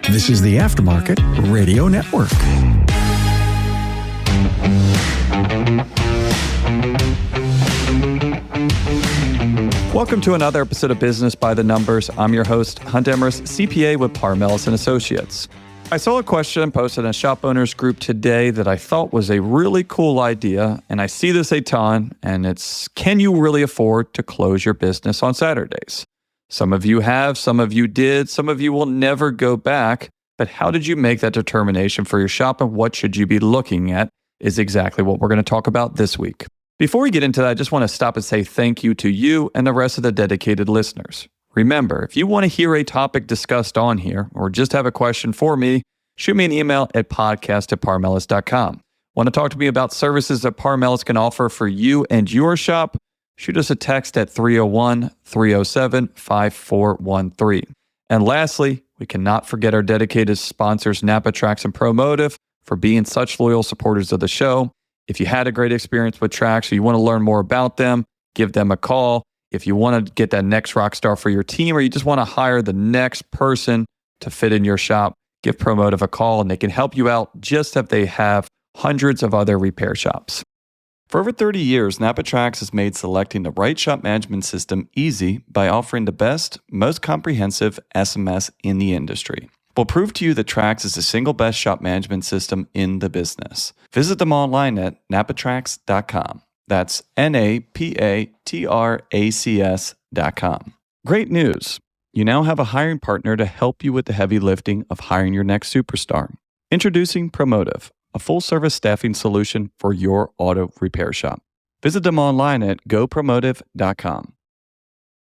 This is the Aftermarket Radio Network. Welcome to another episode of Business by the Numbers. I'm your host, Hunt Demarest, CPA with Parmelis & Associates. I saw a question posted in a shop owners group today that I thought was a really cool idea, and I see this a ton, and it's, can you really afford to close your business on Saturdays? Some of you have, some of you did, some of you will never go back, but how did you make that determination for your shop, and what should you be looking at is exactly what we're going to talk about this week. Before we get into that, I just want to stop and say thank you to you and the rest of the dedicated listeners. Remember, if you want to hear a topic discussed on here or just have a question for me, shoot me an email at podcast@parmelis.com. Want to talk to me about services that Parmelis can offer for you and your shop? Shoot us a text at 301-307-5413. And lastly, we cannot forget our dedicated sponsors, NAPA Trax and Promotive, for being such loyal supporters of the show. If you had a great experience with Trax or you want to learn more about them, give them a call. If you want to get that next rock star for your team, or you just want to hire the next person to fit in your shop, give Promotive a call and they can help you out just as they have hundreds of other repair shops. For over 30 years, NAPA Trax has made selecting the right shop management system easy by offering the best, most comprehensive SMS in the industry. We'll prove to you that Trax is the single best shop management system in the business. Visit them online at napatrax.com. That's NAPATRACS.com. Great news! You now have a hiring partner to help you with the heavy lifting of hiring your next superstar. Introducing Promotive, a full-service staffing solution for your auto repair shop. Visit them online at gopromotive.com.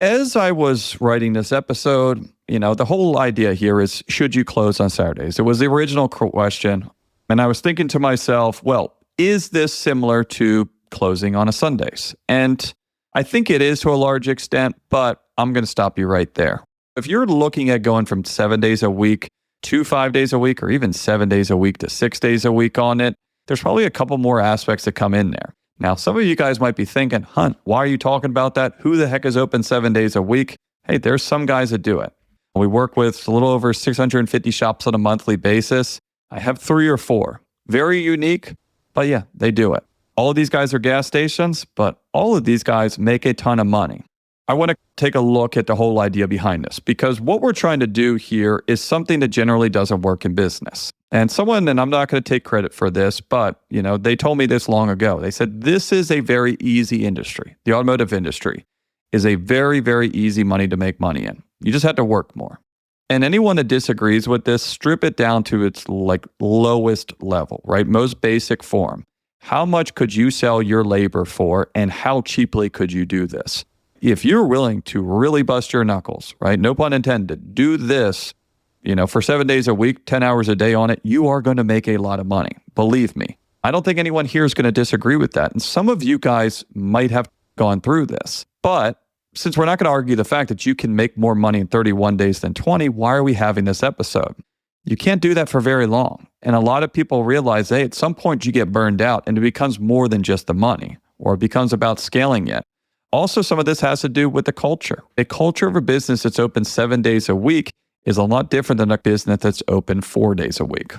As I was writing this episode, the whole idea here is, should you close on Saturdays? It was the original question, and I was thinking to myself, well, is this similar to closing on a Sundays? And I think it is to a large extent, but I'm going to stop you right there. If you're looking at going from 7 days a week to 5 days a week, or even 7 days a week to 6 days a week on it, there's probably a couple more aspects that come in there. Now, some of you guys might be thinking, Hunt, why are you talking about that? Who the heck is open 7 days a week? Hey, there's some guys that do it. We work with a little over 650 shops on a monthly basis. I have 3 or 4. Very unique, but yeah, they do it. All of these guys are gas stations, but all of these guys make a ton of money. I want to take a look at the whole idea behind this, because what we're trying to do here is something that generally doesn't work in business. And I'm not going to take credit for this, but they told me this long ago. They said, this is a very easy industry. The automotive industry is a very, very easy money to make money in. You just have to work more. And anyone that disagrees with this, strip it down to its lowest level, right? Most basic form. How much could you sell your labor for, and how cheaply could you do this? If you're willing to really bust your knuckles, right? No pun intended, do this, for 7 days a week, 10 hours a day on it, you are going to make a lot of money. Believe me. I don't think anyone here is going to disagree with that. And some of you guys might have gone through this. But since we're not going to argue the fact that you can make more money in 31 days than 20, why are we having this episode? You can't do that for very long. And a lot of people realize, hey, at some point you get burned out and it becomes more than just the money, or it becomes about scaling it. Also, some of this has to do with the culture. A culture of a business that's open 7 days a week is a lot different than a business that's open 4 days a week.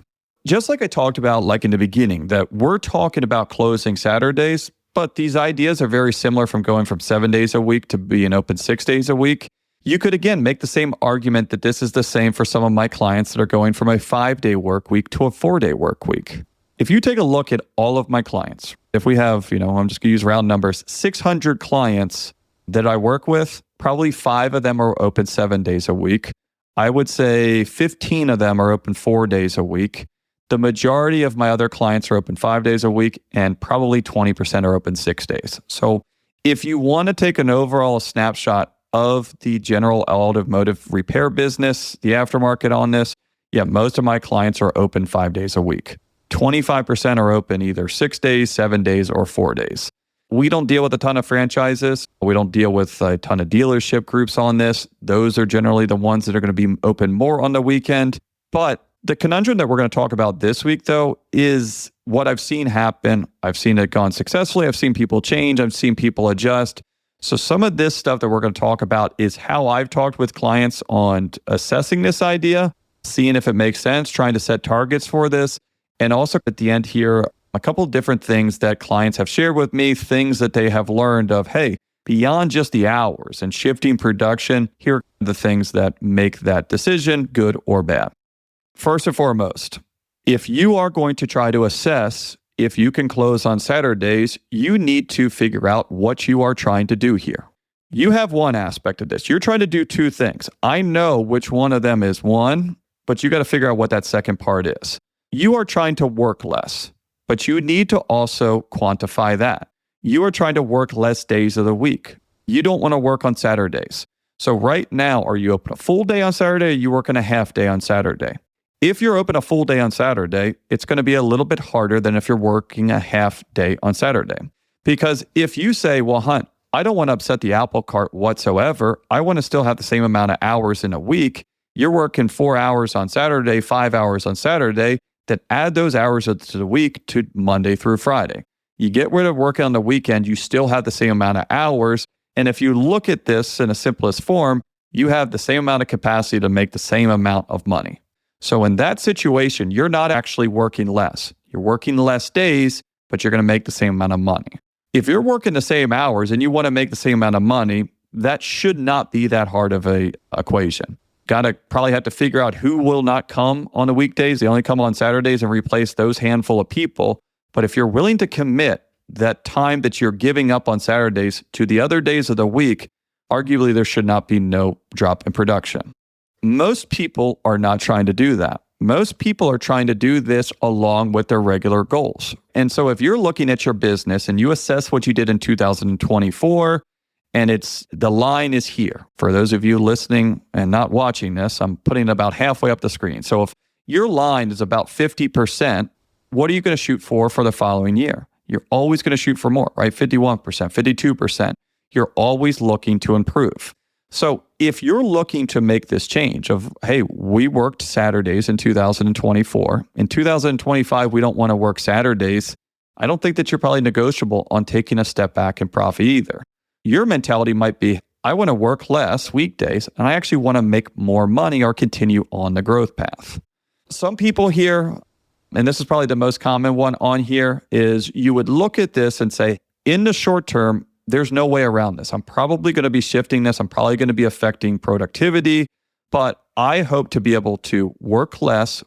Just like I talked about in the beginning, that we're talking about closing Saturdays, but these ideas are very similar from going from 7 days a week to being open 6 days a week. You could, again, make the same argument that this is the same for some of my clients that are going from a 5-day work week to a 4-day work week. If you take a look at all of my clients, if we have, I'm just going to use round numbers, 600 clients that I work with, probably 5 of them are open 7 days a week. I would say 15 of them are open 4 days a week. The majority of my other clients are open 5 days a week, and probably 20% are open 6 days. So if you want to take an overall snapshot of the general automotive repair business, the aftermarket on this, most of my clients are open 5 days a week. 25% are open either 6 days, 7 days, or 4 days. We don't deal with a ton of franchises. We don't deal with a ton of dealership groups on this. Those are generally the ones that are going to be open more on the weekend. But the conundrum that we're going to talk about this week, though, is what I've seen happen. I've seen it gone successfully. I've seen people change. I've seen people adjust. So some of this stuff that we're going to talk about is how I've talked with clients on assessing this idea. seeing if it makes sense, trying to set targets for this. And also at the end here, a couple of different things that clients have shared with me, things that they have learned of, hey, beyond just the hours and shifting production, here are the things that make that decision good or bad. First and foremost, if you are going to try to assess if you can close on Saturdays, you need to figure out what you are trying to do here. You have one aspect of this. You're trying to do two things. I know which one of them is one, but you got to figure out what that second part is. You are trying to work less, but you need to also quantify that. You are trying to work less days of the week. You don't want to work on Saturdays. So right now, are you open a full day on Saturday or are you working a half day on Saturday? If you're open a full day on Saturday, it's going to be a little bit harder than if you're working a half day on Saturday. Because if you say, well, Hunt, I don't want to upset the apple cart whatsoever. I want to still have the same amount of hours in a week. You're working 4 hours on Saturday, 5 hours on Saturday. Then add those hours to the week to Monday through Friday. You get rid of working on the weekend, you still have the same amount of hours. And if you look at this in a simplest form, you have the same amount of capacity to make the same amount of money. So in that situation, you're not actually working less. You're working less days, but you're going to make the same amount of money. If you're working the same hours and you want to make the same amount of money, that should not be that hard of a equation. Probably have to figure out who will not come on the weekdays. They only come on Saturdays and replace those handful of people. But if you're willing to commit that time that you're giving up on Saturdays to the other days of the week, arguably there should not be no drop in production. Most people are not trying to do that. Most people are trying to do this along with their regular goals. And so if you're looking at your business and you assess what you did in 2024, and the line is here. For those of you listening and not watching this, I'm putting it about halfway up the screen. So if your line is about 50%, what are you going to shoot for the following year? You're always going to shoot for more, right? 51%, 52%. You're always looking to improve. So if you're looking to make this change of, hey, we worked Saturdays in 2024. In 2025, we don't want to work Saturdays. I don't think that you're probably negotiable on taking a step back in profit either. Your mentality might be, I want to work less weekdays, and I actually want to make more money or continue on the growth path. Some people here, and this is probably the most common one on here, is you would look at this and say, in the short term, there's no way around this. I'm probably going to be shifting this. I'm probably going to be affecting productivity, but I hope to be able to work less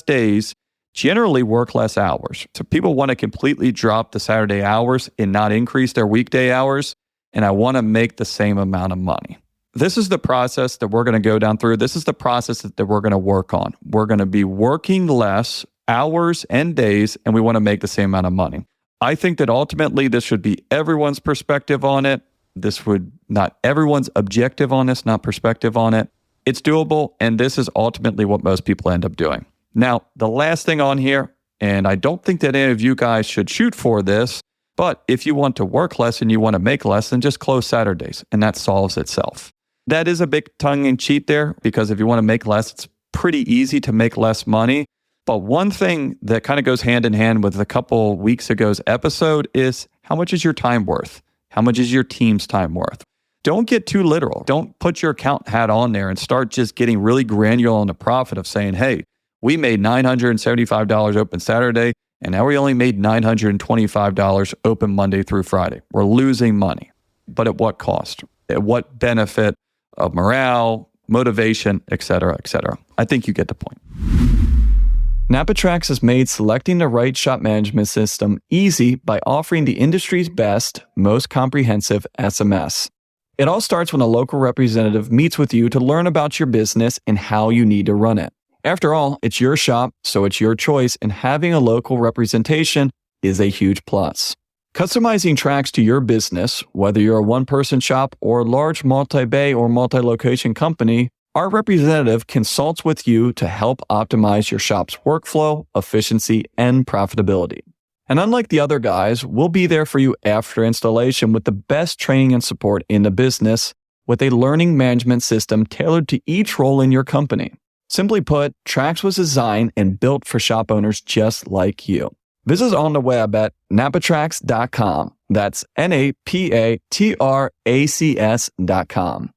days, generally work less hours. So people want to completely drop the Saturday hours and not increase their weekday hours. And I want to make the same amount of money. This is the process that we're going to go down through. This is the process that we're going to work on. We're going to be working less hours and days, and we want to make the same amount of money. I think that ultimately this should be everyone's perspective on it. This would not everyone's objective on this, not perspective on it. It's doable, and this is ultimately what most people end up doing. Now, the last thing on here, and I don't think that any of you guys should shoot for this, but if you want to work less and you want to make less, then just close Saturdays, and that solves itself. That is a big tongue-in-cheek there, because if you want to make less, it's pretty easy to make less money. But one thing that kind of goes hand in hand with a couple weeks ago's episode is, how much is your time worth? How much is your team's time worth? Don't get too literal. Don't put your account hat on there and start just getting really granular on the profit of saying, hey, we made $975 open Saturday, and now we only made $925 open Monday through Friday. We're losing money. But at what cost? At what benefit of morale, motivation, et cetera, et cetera? I think you get the point. NAPA Trax has made selecting the right shop management system easy by offering the industry's best, most comprehensive SMS. It all starts when a local representative meets with you to learn about your business and how you need to run it. After all, it's your shop, so it's your choice, and having a local representation is a huge plus. Customizing Trax to your business, whether you're a one-person shop or a large multi-bay or multi-location company, our representative consults with you to help optimize your shop's workflow, efficiency, and profitability. And unlike the other guys, we'll be there for you after installation with the best training and support in the business, with a learning management system tailored to each role in your company. Simply put, Trax was designed and built for shop owners just like you. Visit us on the web at napatrax.com. That's NAPATRACS.com.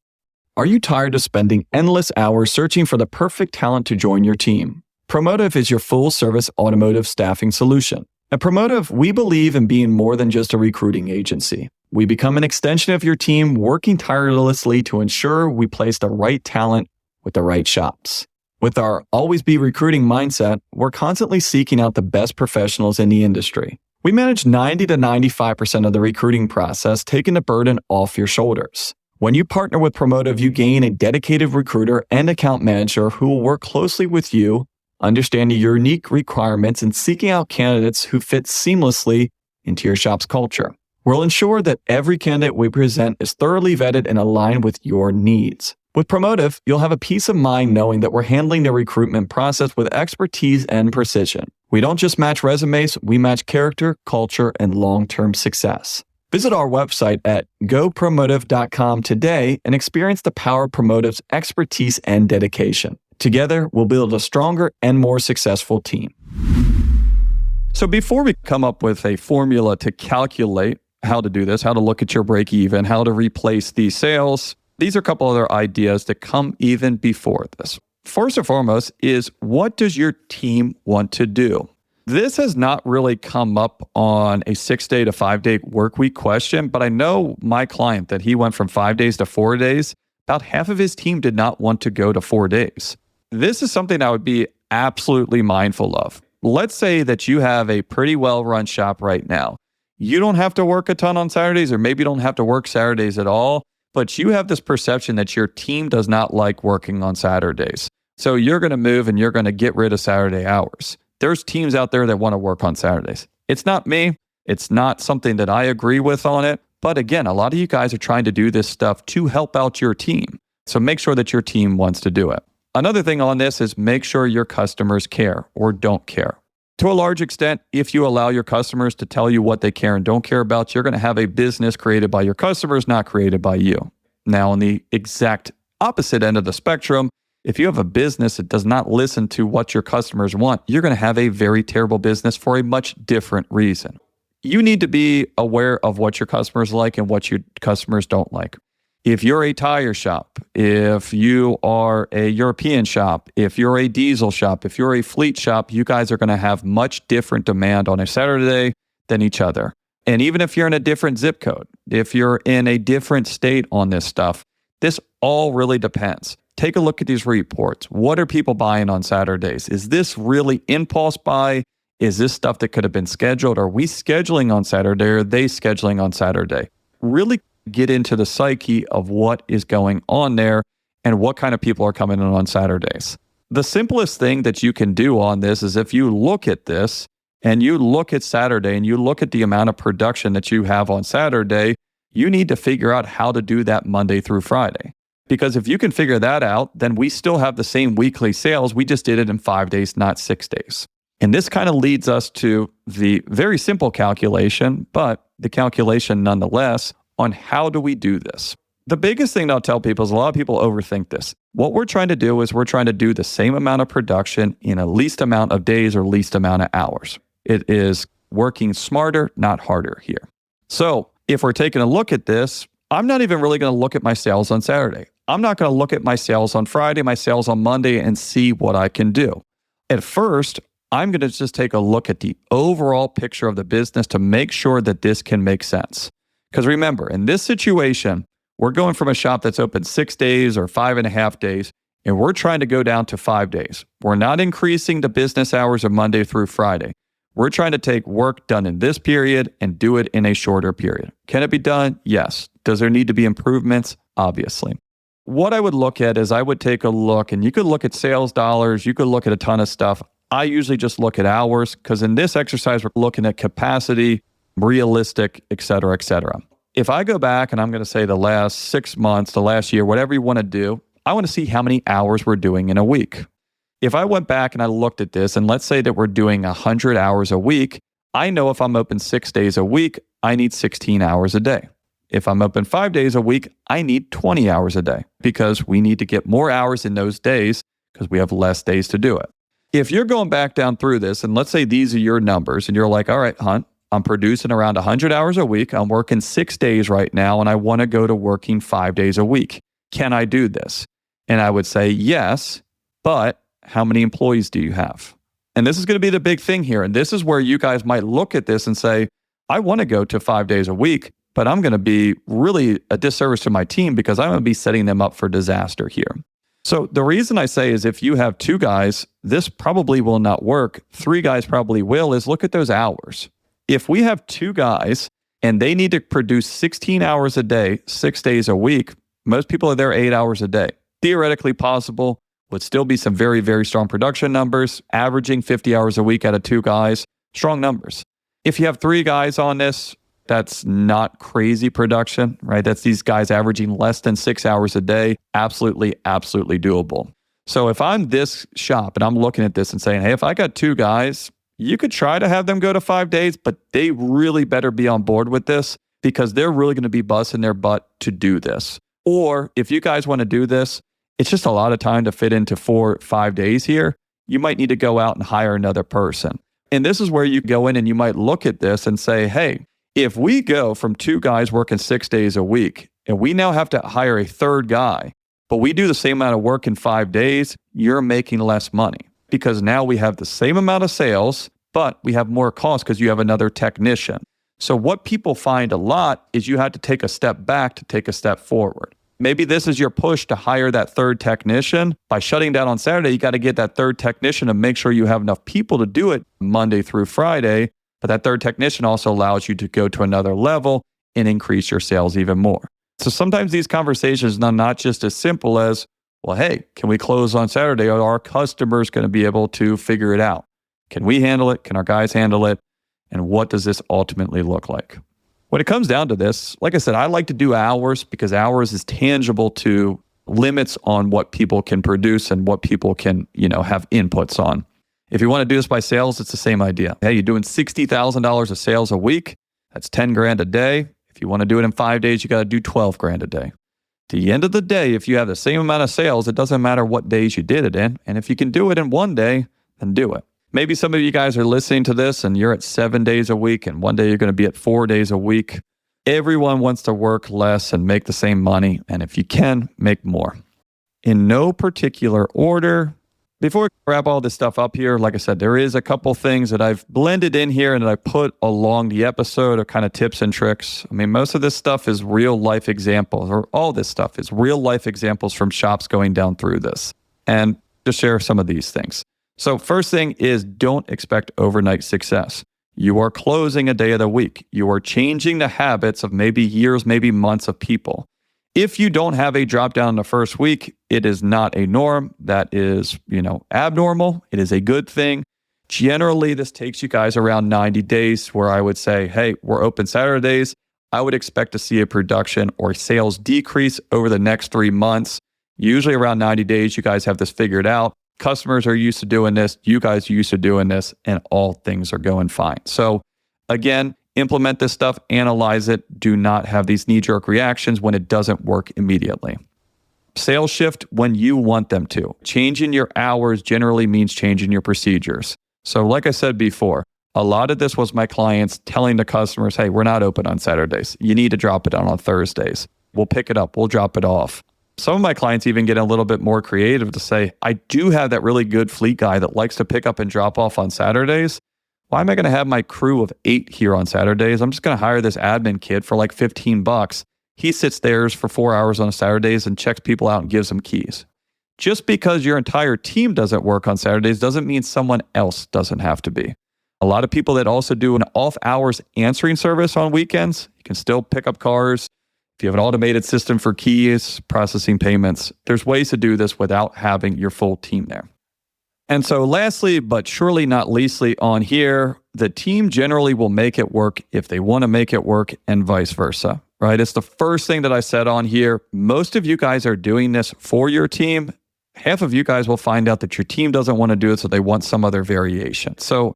Are you tired of spending endless hours searching for the perfect talent to join your team? Promotive is your full-service automotive staffing solution. At Promotive, we believe in being more than just a recruiting agency. We become an extension of your team, working tirelessly to ensure we place the right talent with the right shops. With our always be recruiting mindset, we're constantly seeking out the best professionals in the industry. We manage 90 to 95% of the recruiting process, taking the burden off your shoulders. When you partner with Promotive, you gain a dedicated recruiter and account manager who will work closely with you, understanding your unique requirements and seeking out candidates who fit seamlessly into your shop's culture. We'll ensure that every candidate we present is thoroughly vetted and aligned with your needs. With Promotive, you'll have a peace of mind knowing that we're handling the recruitment process with expertise and precision. We don't just match resumes, we match character, culture, and long-term success. Visit our website at gopromotive.com today and experience the power of Promotive's expertise and dedication. Together, we'll build a stronger and more successful team. So before we come up with a formula to calculate how to do this, how to look at your break even, how to replace these sales, these are a couple other ideas that come even before this. First and foremost is, what does your team want to do? This has not really come up on a 6-day to 5-day work week question, but I know my client that he went from 5 days to 4 days. About half of his team did not want to go to 4 days. This is something I would be absolutely mindful of. Let's say that you have a pretty well-run shop right now. You don't have to work a ton on Saturdays, or maybe you don't have to work Saturdays at all, but you have this perception that your team does not like working on Saturdays. So you're going to move and you're going to get rid of Saturday hours. There's teams out there that want to work on Saturdays. It's not me. It's not something that I agree with on it. But again, a lot of you guys are trying to do this stuff to help out your team. So make sure that your team wants to do it. Another thing on this is make sure your customers care or don't care. To a large extent, if you allow your customers to tell you what they care and don't care about, you're going to have a business created by your customers, not created by you. Now, on the exact opposite end of the spectrum, if you have a business that does not listen to what your customers want, you're going to have a very terrible business for a much different reason. You need to be aware of what your customers like and what your customers don't like. If you're a tire shop, if you are a European shop, if you're a diesel shop, if you're a fleet shop, you guys are going to have much different demand on a Saturday than each other. And even if you're in a different zip code, if you're in a different state on this stuff, this all really depends. Take a look at these reports. What are people buying on Saturdays? Is this really impulse buy? Is this stuff that could have been scheduled? Are we scheduling on Saturday? Or are they scheduling on Saturday? Really get into the psyche of what is going on there and what kind of people are coming in on Saturdays. The simplest thing that you can do on this is, if you look at this and you look at Saturday and you look at the amount of production that you have on Saturday, you need to figure out how to do that Monday through Friday. Because if you can figure that out, then we still have the same weekly sales. We just did it in 5 days, not 6 days. And this kind of leads us to the very simple calculation, but the calculation nonetheless, on how do we do this. The biggest thing I'll tell people is, a lot of people overthink this. What we're trying to do is we're trying to do the same amount of production in a least amount of days or least amount of hours. It is working smarter, not harder here. So if we're taking a look at this, I'm not even really going to look at my sales on Saturday. I'm not going to look at my sales on Friday, my sales on Monday, and see what I can do. At first, I'm going to just take a look at the overall picture of the business to make sure that this can make sense. Because remember, in this situation, we're going from a shop that's open 6 days or 5.5 days, and we're trying to go down to 5 days. We're not increasing the business hours of Monday through Friday. We're trying to take work done in this period and do it in a shorter period. Can it be done? Yes. Does there need to be improvements? Obviously. What I would look at is, I would take a look, and you could look at sales dollars, you could look at a ton of stuff. I usually just look at hours, because in this exercise, we're looking at capacity, realistic, et cetera, et cetera. If I go back and I'm going to say the last 6 months, the last year, whatever you want to do, I want to see how many hours we're doing in a week. If I went back and I looked at this, and let's say that we're doing 100 hours a week, I know if I'm open 6 days a week, I need 16 hours a day. If I'm open 5 days a week, I need 20 hours a day, because we need to get more hours in those days because we have less days to do it. If you're going back down through this, and let's say these are your numbers, and you're like, all right, Hunt, I'm producing around 100 hours a week. I'm working 6 days right now, and I want to go to working 5 days a week. can I do this? And I would say, yes, but how many employees do you have? And this is going to be the big thing here. And this is where you guys might look at this and say, I want to go to 5 days a week, but I'm going to be really a disservice to my team because I'm going to be setting them up for disaster here. So the reason I say is if you have 2 guys, this probably will not work. 3 guys probably will, is look at those hours. If we have 2 guys and they need to produce 16 hours a day, 6 days a week, most people are there 8 hours a day. Theoretically possible, would still be some very, very strong production numbers, averaging 50 hours a week out of 2 guys, strong numbers. If you have 3 guys on this, that's not crazy production, right? That's these guys averaging less than 6 hours a day. Absolutely, absolutely doable. So if I'm this shop and I'm looking at this and saying, hey, if I got 2 guys, you could try to have them go to 5 days, but they really better be on board with this because they're really going to be busting their butt to do this. Or if you guys want to do this, it's just a lot of time to fit into 4 or 5 days here. You might need to go out and hire another person. And this is where you go in and you might look at this and say, hey, if we go from 2 guys working 6 days a week and we now have to hire a 3rd guy, but we do the same amount of work in 5 days, you're making less money because now we have the same amount of sales, but we have more costs because you have another technician. So what people find a lot is you have to take a step back to take a step forward. Maybe this is your push to hire that 3rd technician. By shutting down on Saturday, you got to get that 3rd technician to make sure you have enough people to do it Monday through Friday. But that 3rd technician also allows you to go to another level and increase your sales even more. So sometimes these conversations are not just as simple as, well, hey, can we close on Saturday? Are our customers going to be able to figure it out? Can we handle it? Can our guys handle it? And what does this ultimately look like? When it comes down to this, like I said, I like to do hours because hours is tangible to limits on what people can produce and what people can, have inputs on. If you want to do this by sales, it's the same idea. Hey, you're doing $60,000 of sales a week. That's 10 grand a day. If you want to do it in 5 days, you got to do 12 grand a day. At the end of the day, if you have the same amount of sales, it doesn't matter what days you did it in. And if you can do it in 1 day, then do it. Maybe some of you guys are listening to this and you're at 7 days a week and one day you're going to be at 4 days a week. Everyone wants to work less and make the same money. And if you can, make more. In no particular order. Before we wrap all this stuff up here, like I said, there is a couple things that I've blended in here and that I put along the episode of kind of tips and tricks. I mean, most of this stuff is real life examples, or all this stuff is real life examples from shops going down through this. And to share some of these things. So first thing is don't expect overnight success. You are closing a day of the week. You are changing the habits of maybe years, maybe months of people. If you don't have a drop down in the first week, it is not a norm. That is, abnormal. It is a good thing. Generally, this takes you guys around 90 days where I would say, hey, we're open Saturdays. I would expect to see a production or sales decrease over the next 3 months. Usually around 90 days, you guys have this figured out. Customers are used to doing this. You guys are used to doing this, and all things are going fine. So again, implement this stuff, analyze it. Do not have these knee-jerk reactions when it doesn't work immediately. Sales shift when you want them to. Changing your hours generally means changing your procedures. So like I said before, a lot of this was my clients telling the customers, hey, we're not open on Saturdays. You need to drop it on Thursdays. We'll pick it up. We'll drop it off. Some of my clients even get a little bit more creative to say, I do have that really good fleet guy that likes to pick up and drop off on Saturdays. Why am I going to have my crew of 8 here on Saturdays? I'm just going to hire this admin kid for like $15. He sits there for 4 hours on Saturdays and checks people out and gives them keys. Just because your entire team doesn't work on Saturdays doesn't mean someone else doesn't have to be. A lot of people that also do an off-hours answering service on weekends, you can still pick up cars. If you have an automated system for keys, processing payments, there's ways to do this without having your full team there. And so lastly, but surely not leastly on here, the team generally will make it work if they want to make it work and vice versa, right? It's the first thing that I said on here. Most of you guys are doing this for your team. Half of you guys will find out that your team doesn't want to do it, so they want some other variation. So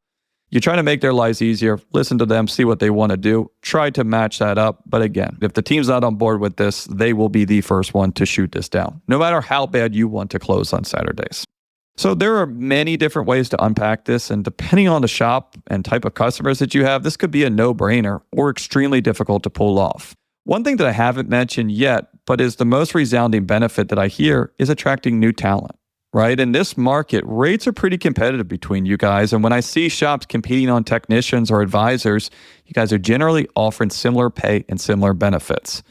you're trying to make their lives easier. Listen to them, see what they want to do. Try to match that up. But again, if the team's not on board with this, they will be the first one to shoot this down, no matter how bad you want to close on Saturdays. So there are many different ways to unpack this. And depending on the shop and type of customers that you have, this could be a no-brainer or extremely difficult to pull off. One thing that I haven't mentioned yet, but is the most resounding benefit that I hear, is attracting new talent, right? In this market, rates are pretty competitive between you guys. And when I see shops competing on technicians or advisors, you guys are generally offering similar pay and similar benefits.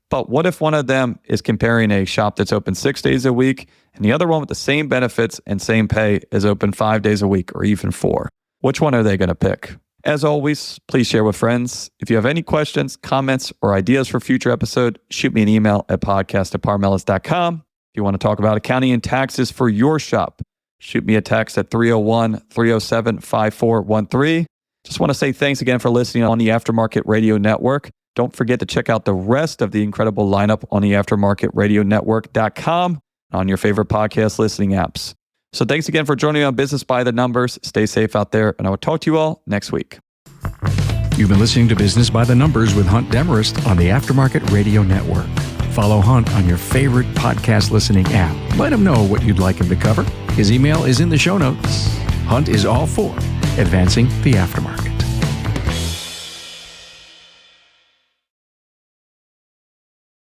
But what if one of them is comparing a shop that's open 6 days a week and the other one with the same benefits and same pay is open 5 days a week or even 4? Which one are they going to pick? As always, please share with friends. If you have any questions, comments, or ideas for future episode, shoot me an email at podcast@parmelis.com. If you want to talk about accounting and taxes for your shop, shoot me a text at 301-307-5413. Just want to say thanks again for listening on the Aftermarket Radio Network. Don't forget to check out the rest of the incredible lineup on the aftermarketradionetwork.com on your favorite podcast listening apps. So thanks again for joining me on Business by the Numbers. Stay safe out there, and I will talk to you all next week. You've been listening to Business by the Numbers with Hunt Demarest on the Aftermarket Radio Network. Follow Hunt on your favorite podcast listening app. Let him know what you'd like him to cover. His email is in the show notes. Hunt is all for advancing the aftermarket.